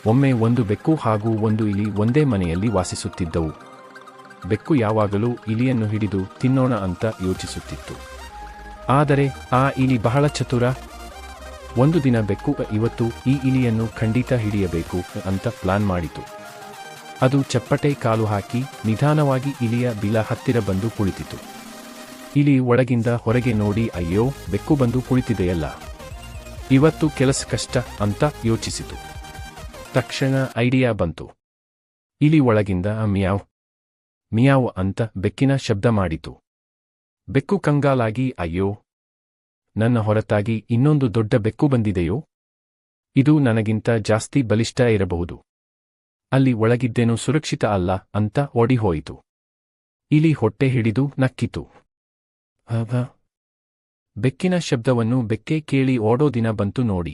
ಒಮ್ಮೆ ಒಂದು ಬೆಕ್ಕು ಹಾಗೂ ಒಂದು ಇಲಿ ಒಂದೇ ಮನೆಯಲ್ಲಿ ವಾಸಿಸುತ್ತಿದ್ದವು. ಬೆಕ್ಕು ಯಾವಾಗಲೂ ಇಲಿಯನ್ನು ಹಿಡಿದು ತಿನ್ನೋಣ ಅಂತ ಯೋಚಿಸುತ್ತಿತ್ತು. ಆದರೆ ಆ ಇಲಿ ಬಹಳ ಚತುರ. ಒಂದು ದಿನ ಬೆಕ್ಕು ಇವತ್ತು ಈ ಇಲಿಯನ್ನು ಖಂಡಿತ ಹಿಡಿಯಬೇಕು ಅಂತ ಪ್ಲಾನ್ ಮಾಡಿತು. ಅದು ಚಪ್ಪಟೆ ಕಾಲು ಹಾಕಿ ನಿಧಾನವಾಗಿ ಇಲಿಯ ಬಿಲ ಹತ್ತಿರ ಬಂದು ಕುಳಿತಿತು. ಇಲಿ ಒಳಗಿಂದ ಹೊರಗೆ ನೋಡಿ ಅಯ್ಯೋ, ಬೆಕ್ಕು ಬಂದು ಕುಳಿತಿದೆಯಲ್ಲ, ಇವತ್ತು ಕೆಲಸ ಕಷ್ಟ ಅಂತ ಯೋಚಿಸಿತು. ತಕ್ಷಣ ಐಡಿಯಾ ಬಂತು. ಇಲಿ ಒಳಗಿಂದ ಮಿಯಾವ್ ಮಿಯಾವ್ ಅಂತ ಬೆಕ್ಕಿನ ಶಬ್ದ ಮಾಡಿತು. ಬೆಕ್ಕು ಕಂಗಾಲಾಗಿ ಅಯ್ಯೋ, ನನ್ನ ಹೊರತಾಗಿ ಇನ್ನೊಂದು ದೊಡ್ಡ ಬೆಕ್ಕು ಬಂದಿದೆಯೋ? ಇದು ನನಗಿಂತ ಜಾಸ್ತಿ ಬಲಿಷ್ಠ ಇರಬಹುದು. ಅಲ್ಲಿ ಒಳಗಿದ್ದೇನೂ ಸುರಕ್ಷಿತ ಅಲ್ಲ ಅಂತ ಓಡಿಹೋಯಿತು. ಇಲಿ ಹೊಟ್ಟೆ ಹಿಡಿದು ನಕ್ಕಿತು. ಬೆಕ್ಕಿನ ಶಬ್ದವನ್ನು ಬೆಕ್ಕೆ ಕೇಳಿ ಓಡೋ ದಿನ ಬಂತು ನೋಡಿ.